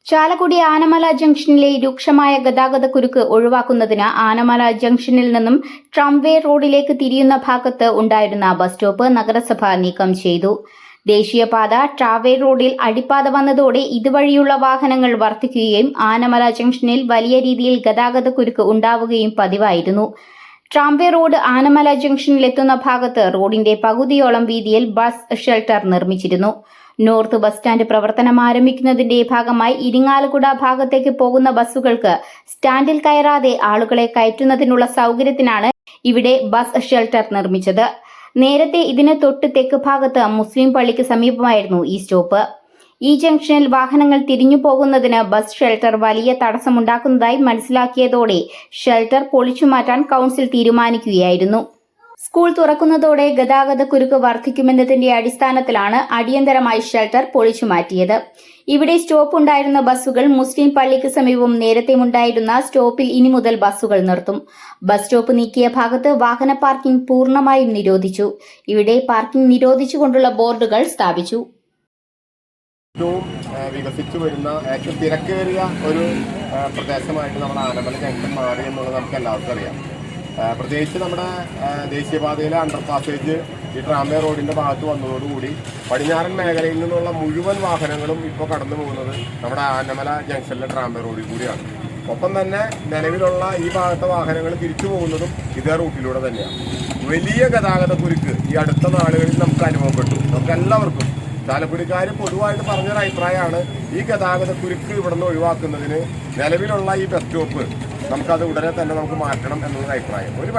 ചാലക്കുടി ആനമല ജംഗ്ഷനിലെ രൂക്ഷമായ ഗതാഗതക്കുരുക്ക് ഒഴിവാക്കുന്നതിന് ആനമല ജംഗ്ഷനിൽ നിന്നും ട്രാംവേ റോഡിലേക്ക് തിരിയുന്ന ഭാഗത്ത് ഉണ്ടായിരുന്ന ബസ് സ്റ്റോപ്പ് നഗരസഭ നീക്കം ചെയ്തു. ദേശീയപാത ട്രാംവേ റോഡിൽ അടിപ്പാത വന്നതോടെ ഇതുവഴിയുള്ള വാഹനങ്ങൾ വർദ്ധിക്കുകയും ആനമല ജംഗ്ഷനിൽ വലിയ രീതിയിൽ ഗതാഗതക്കുരുക്ക് ഉണ്ടാവുകയും പതിവായിരുന്നു. ട്രാംവേ റോഡ് ആനമല ജംഗ്ഷനിലെത്തുന്ന ഭാഗത്ത് റോഡിന്റെ പകുതിയോളം വീതിയിൽ ബസ് ഷെൽട്ടർ നിർമ്മിച്ചിരുന്നു. നോർത്ത് ബസ് സ്റ്റാൻഡ് പ്രവർത്തനം ആരംഭിക്കുന്നതിന്റെ ഭാഗമായി ഇരിങ്ങാലക്കുട ഭാഗത്തേക്ക് പോകുന്ന ബസ്സുകൾക്ക് സ്റ്റാൻഡിൽ കയറാതെ ആളുകളെ കയറ്റുന്നതിനുള്ള സൗകര്യത്തിനാണ് ഇവിടെ ബസ് ഷെൽട്ടർ നിർമ്മിച്ചത്. നേരത്തെ ഇതിന് തൊട്ട് തെക്ക് ഭാഗത്ത് മുസ്ലിം പള്ളിക്ക് സമീപമായിരുന്നു ഈ സ്റ്റോപ്പ്. ഈ ജംഗ്ഷനിൽ വാഹനങ്ങൾ തിരിഞ്ഞു പോകുന്നതിന് ബസ് ഷെൽട്ടർ വലിയ തടസ്സമുണ്ടാക്കുന്നതായി മനസ്സിലാക്കിയതോടെ ഷെൽട്ടർ പൊളിച്ചുമാറ്റാൻ കൗൺസിൽ തീരുമാനിക്കുകയായിരുന്നു. സ്കൂൾ തുറക്കുന്നതോടെ ഗതാഗതക്കുരുക്ക് വർദ്ധിക്കുമെന്നതിന്റെ അടിസ്ഥാനത്തിലാണ് അടിയന്തരമായി ഷെൽട്ടർ പൊളിച്ചുമാറ്റിയത്. ഇവിടെ സ്റ്റോപ്പ് ഉണ്ടായിരുന്ന ബസ്സുകൾ മുസ്ലിം പള്ളിക്ക് സമീപം നേരത്തെ ഉണ്ടായിരുന്ന സ്റ്റോപ്പിൽ ഇനി മുതൽ ബസ്സുകൾ നിർത്തും. ബസ് സ്റ്റോപ്പ് നീക്കിയ ഭാഗത്ത് വാഹന പാർക്കിംഗ് പൂർണ്ണമായും നിരോധിച്ചു. ഇവിടെ പാർക്കിംഗ് നിരോധിച്ചുകൊണ്ടുള്ള ബോർഡുകൾ സ്ഥാപിച്ചു. വികസിച്ചു വരുന്ന ഏറ്റവും തിരക്കേറിയ ഒരു പ്രദേശമായിട്ട് നമ്മുടെ ആനമല ജംഗ്ഷൻ മാറി എന്നുള്ളത് നമുക്ക് എല്ലാവർക്കും അറിയാം. പ്രത്യേകിച്ച് നമ്മുടെ ദേശീയപാതയിലെ അണ്ടർ പാസേജ് ഈ ട്രാംവേ റോഡിൻ്റെ ഭാഗത്ത് വന്നതോടുകൂടി പടിഞ്ഞാറൻ മേഖലയിൽ നിന്നുള്ള മുഴുവൻ വാഹനങ്ങളും ഇപ്പോൾ കടന്നു പോകുന്നത് നമ്മുടെ ആനമല ജംഗ്ഷനിലെ ട്രാംവേ റോഡിൽ കൂടിയാണ്. ഒപ്പം തന്നെ നിലവിലുള്ള ഈ ഭാഗത്തെ വാഹനങ്ങൾ തിരിച്ചു പോകുന്നതും ഇതേ റൂട്ടിലൂടെ തന്നെയാണ്. വലിയ ഗതാഗതക്കുരുക്ക് ഈ അടുത്ത നാളുകളിൽ നമുക്ക് അനുഭവപ്പെട്ടു. നമുക്ക് എല്ലാവർക്കും ചാലക്കുടിക്കാർ പൊതുവായിട്ട് പറഞ്ഞൊരു അഭിപ്രായമാണ് ഈ ഗതാഗതക്കുരുക്ക് ഇവിടെ നിന്ന് ഒഴിവാക്കുന്നതിന് നിലവിലുള്ള ഈ ബസ് സ്റ്റോപ്പ് നമുക്കത് ഉടനെ തന്നെ നമുക്ക് മാറ്റണം എന്നുള്ളൊരു അഭിപ്രായം.